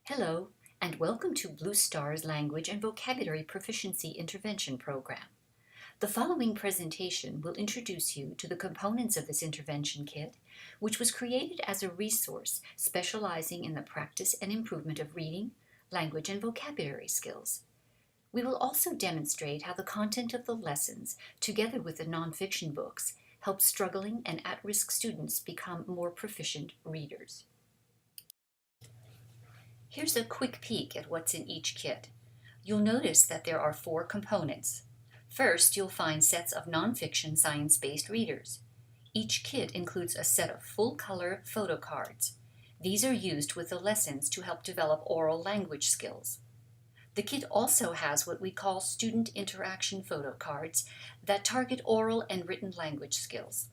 Hello, and welcome to Blue Star's Language and Vocabulary Proficiency Intervention Program. The following presentation will introduce you to the components of this intervention kit, which was created as a resource specializing in the practice and improvement of reading, language, and vocabulary skills. We will also demonstrate how the content of the lessons, together with the nonfiction books, help struggling and at-risk students become more proficient readers. Here's a quick peek at what's in each kit. You'll notice that there are 4 components. First, you'll find sets of nonfiction science-based readers. Each kit includes a set of full-color photocards. These are used with the lessons to help develop oral language skills. The kit also has what we call student interaction photocards that target oral and written language skills.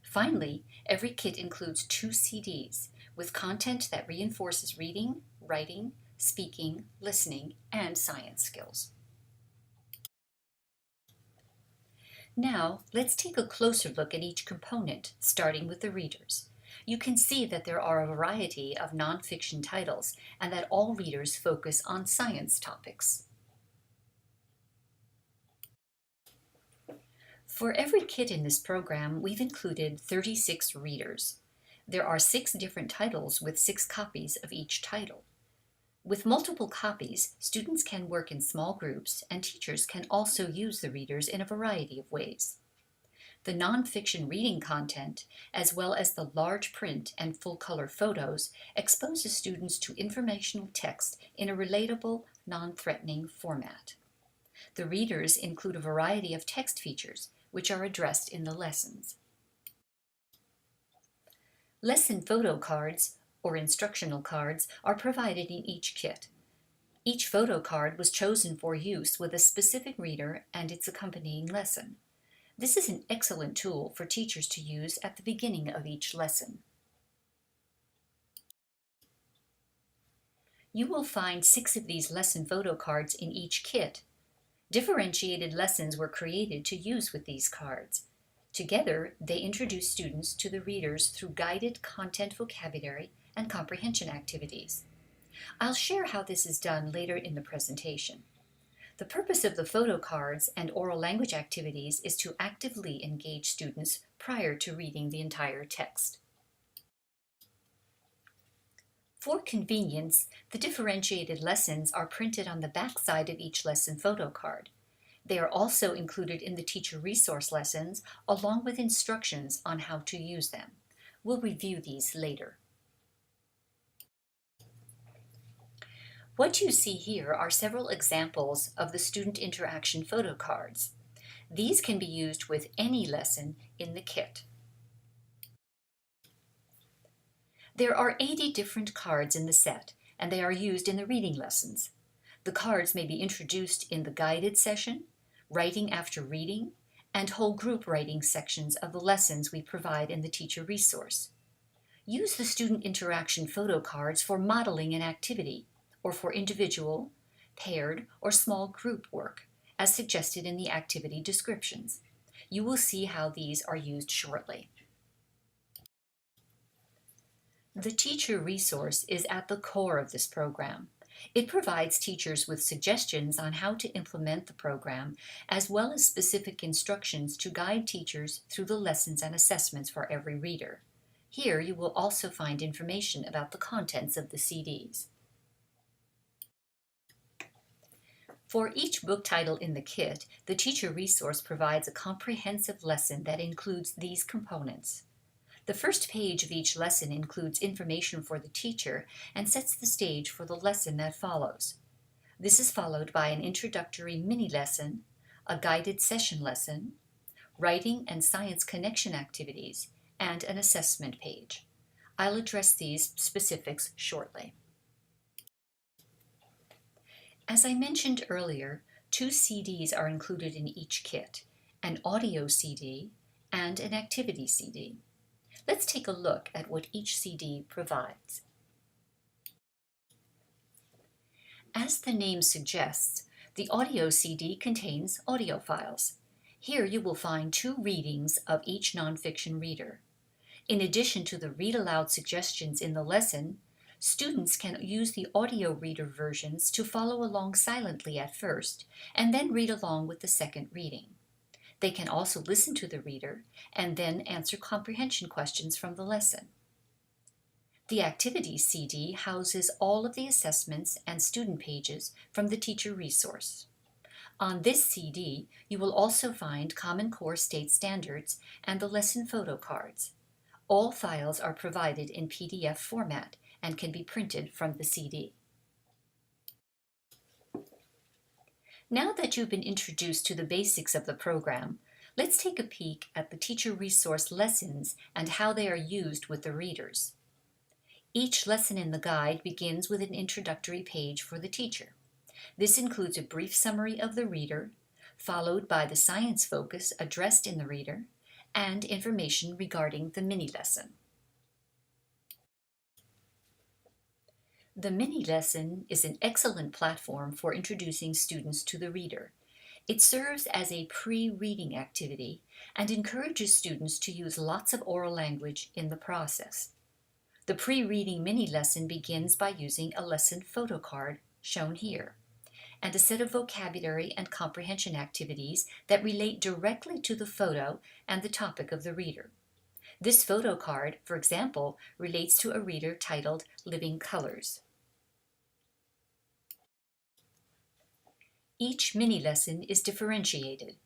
Finally, every kit includes 2 CDs with content that reinforces reading, writing, speaking, listening, and science skills. Now, let's take a closer look at each component, starting with the readers. You can see that there are a variety of nonfiction titles and that all readers focus on science topics. For every kit in this program, we've included 36 readers. There are 6 different titles with 6 copies of each title. With multiple copies, students can work in small groups, and teachers can also use the readers in a variety of ways. The nonfiction reading content, as well as the large print and full-color photos, exposes students to informational text in a relatable, non-threatening format. The readers include a variety of text features, which are addressed in the lessons. Lesson photo cards, or instructional cards, are provided in each kit. Each photo card was chosen for use with a specific reader and its accompanying lesson. This is an excellent tool for teachers to use at the beginning of each lesson. You will find 6 of these lesson photo cards in each kit. Differentiated lessons were created to use with these cards. Together, they introduce students to the readers through guided content vocabulary and comprehension activities. I'll share how this is done later in the presentation. The purpose of the photo cards and oral language activities is to actively engage students prior to reading the entire text. For convenience, the differentiated lessons are printed on the back side of each lesson photo card. They are also included in the teacher resource lessons, along with instructions on how to use them. We'll review these later. What you see here are several examples of the student interaction photo cards. These can be used with any lesson in the kit. There are 80 different cards in the set, and they are used in the reading lessons. The cards may be introduced in the guided session, writing after reading, and whole group writing sections of the lessons we provide in the teacher resource. Use the student interaction photo cards for modeling an activity, or for individual, paired, or small group work, as suggested in the activity descriptions. You will see how these are used shortly. The teacher resource is at the core of this program. It provides teachers with suggestions on how to implement the program, as well as specific instructions to guide teachers through the lessons and assessments for every reader. Here you will also find information about the contents of the CDs. For each book title in the kit, the teacher resource provides a comprehensive lesson that includes these components. The first page of each lesson includes information for the teacher and sets the stage for the lesson that follows. This is followed by an introductory mini-lesson, a guided session lesson, writing and science connection activities, and an assessment page. I'll address these specifics shortly. As I mentioned earlier, 2 CDs are included in each kit, an audio CD and an activity CD. Let's take a look at what each CD provides. As the name suggests, the audio CD contains audio files. Here you will find 2 readings of each nonfiction reader. In addition to the read-aloud suggestions in the lesson, Students can use the audio reader versions to follow along silently at first, and then read along with the second reading. They can also listen to the reader and then answer comprehension questions from the lesson. The Activities CD houses all of the assessments and student pages from the teacher resource. On this CD, you will also find Common Core State Standards and the lesson photo cards. All files are provided in PDF format and can be printed from the CD. Now that you've been introduced to the basics of the program, let's take a peek at the teacher resource lessons and how they are used with the readers. Each lesson in the guide begins with an introductory page for the teacher. This includes a brief summary of the reader, followed by the science focus addressed in the reader, and information regarding the mini-lesson. The mini-lesson is an excellent platform for introducing students to the reader. It serves as a pre-reading activity and encourages students to use lots of oral language in the process. The pre-reading mini-lesson begins by using a lesson photo card, shown here, and a set of vocabulary and comprehension activities that relate directly to the photo and the topic of the reader. This photo card, for example, relates to a reader titled Living Colors. Each mini-lesson is differentiated.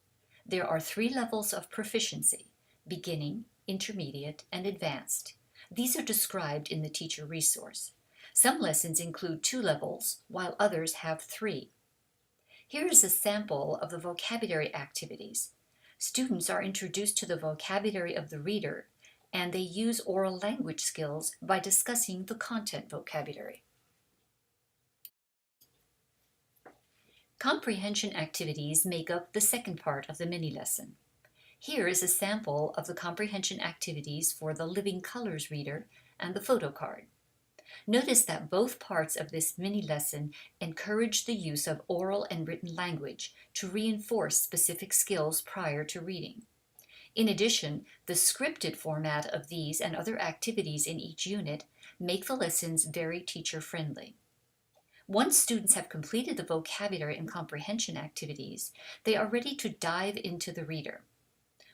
There are 3 levels of proficiency: beginning, intermediate, and advanced. These are described in the teacher resource. Some lessons include 2 levels, while others have 3. Here is a sample of the vocabulary activities. Students are introduced to the vocabulary of the reader, and they use oral language skills by discussing the content vocabulary. Comprehension activities make up the second part of the mini-lesson. Here is a sample of the comprehension activities for the Living Colors reader and the photo card. Notice that both parts of this mini-lesson encourage the use of oral and written language to reinforce specific skills prior to reading. In addition, the scripted format of these and other activities in each unit make the lessons very teacher-friendly. Once students have completed the vocabulary and comprehension activities, they are ready to dive into the reader.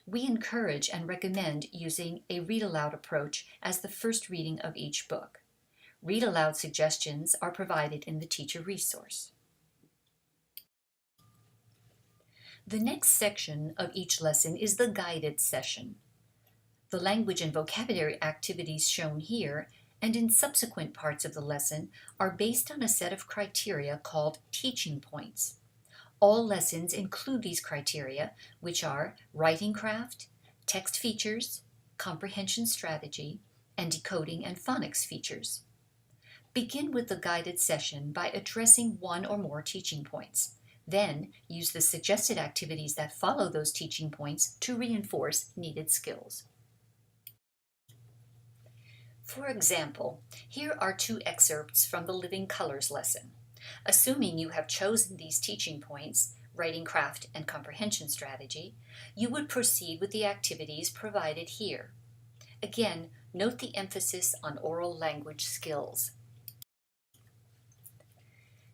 We encourage and recommend using a read-aloud approach as the first reading of each book. Read-aloud suggestions are provided in the teacher resource. The next section of each lesson is the guided session. The language and vocabulary activities shown here and in subsequent parts of the lesson are based on a set of criteria called teaching points. All lessons include these criteria, which are writing craft, text features, comprehension strategy, and decoding and phonics features. Begin with the guided session by addressing one or more teaching points. Then use the suggested activities that follow those teaching points to reinforce needed skills. For example, here are 2 excerpts from the Living Colors lesson. Assuming you have chosen these teaching points, writing craft and comprehension strategy, you would proceed with the activities provided here. Again, note the emphasis on oral language skills.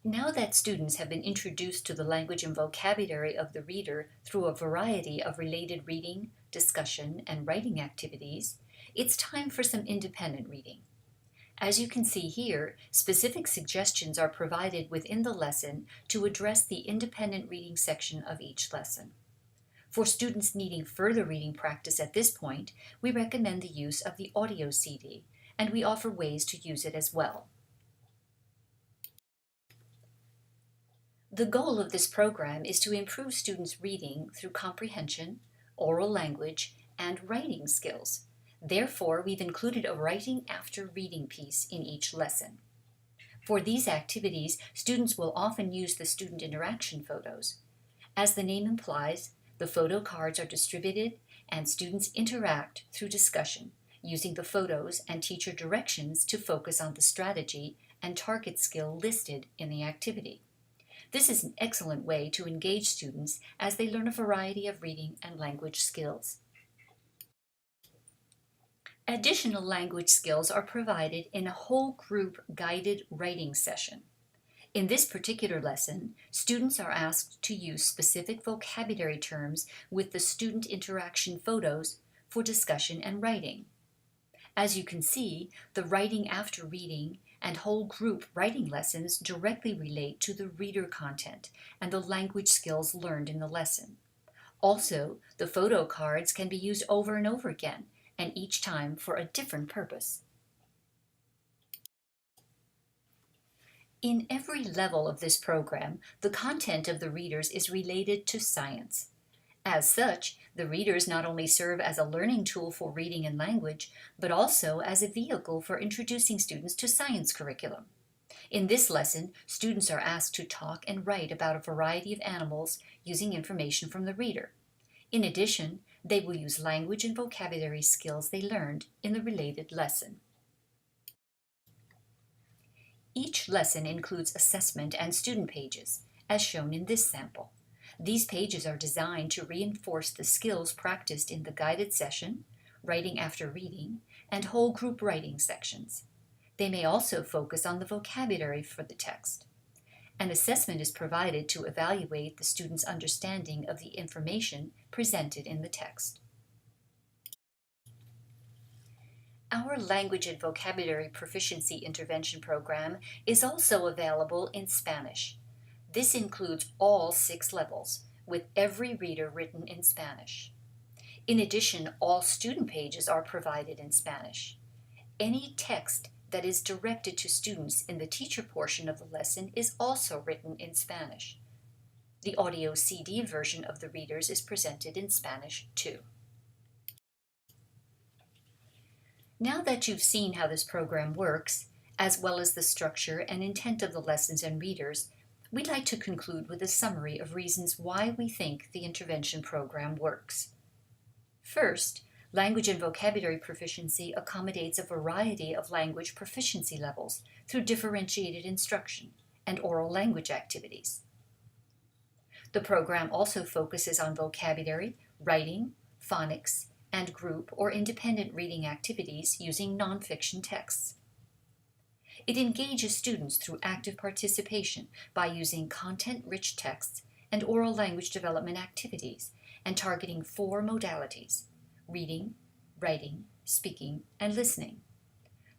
Now that students have been introduced to the language and vocabulary of the reader through a variety of related reading, discussion, and writing activities, it's time for some independent reading. As you can see here, specific suggestions are provided within the lesson to address the independent reading section of each lesson. For students needing further reading practice at this point, we recommend the use of the audio CD, and we offer ways to use it as well. The goal of this program is to improve students' reading through comprehension, oral language, and writing skills. Therefore, we've included a writing after reading piece in each lesson. For these activities, students will often use the student interaction photos. As the name implies, the photo cards are distributed and students interact through discussion, using the photos and teacher directions to focus on the strategy and target skill listed in the activity. This is an excellent way to engage students as they learn a variety of reading and language skills. Additional language skills are provided in a whole group guided writing session. In this particular lesson, students are asked to use specific vocabulary terms with the student interaction photos for discussion and writing. As you can see, the writing after reading and whole group writing lessons directly relate to the reader content and the language skills learned in the lesson. Also, the photo cards can be used over and over again, and each time for a different purpose. In every level of this program, the content of the readers is related to science. As such, the readers not only serve as a learning tool for reading and language, but also as a vehicle for introducing students to science curriculum. In this lesson, students are asked to talk and write about a variety of animals using information from the reader. In addition, they will use language and vocabulary skills they learned in the related lesson. Each lesson includes assessment and student pages, as shown in this sample. These pages are designed to reinforce the skills practiced in the guided session, writing after reading, and whole group writing sections. They may also focus on the vocabulary for the text. An assessment is provided to evaluate the student's understanding of the information presented in the text. Our Language and Vocabulary Proficiency Intervention Program is also available in Spanish. This includes all 6 levels, with every reader written in Spanish. In addition, all student pages are provided in Spanish. Any text that is directed to students in the teacher portion of the lesson is also written in Spanish. The audio CD version of the readers is presented in Spanish too. Now that you've seen how this program works, as well as the structure and intent of the lessons and readers, we'd like to conclude with a summary of reasons why we think the intervention program works. First, language and vocabulary proficiency accommodates a variety of language proficiency levels through differentiated instruction and oral language activities. The program also focuses on vocabulary, writing, phonics, and group or independent reading activities using nonfiction texts. It engages students through active participation by using content-rich texts and oral language development activities and targeting 4 modalities: reading, writing, speaking, and listening.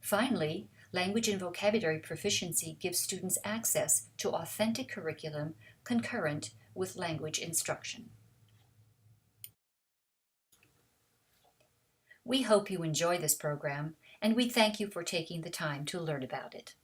Finally, language and vocabulary proficiency gives students access to authentic curriculum concurrent with language instruction. We hope you enjoy this program, and we thank you for taking the time to learn about it.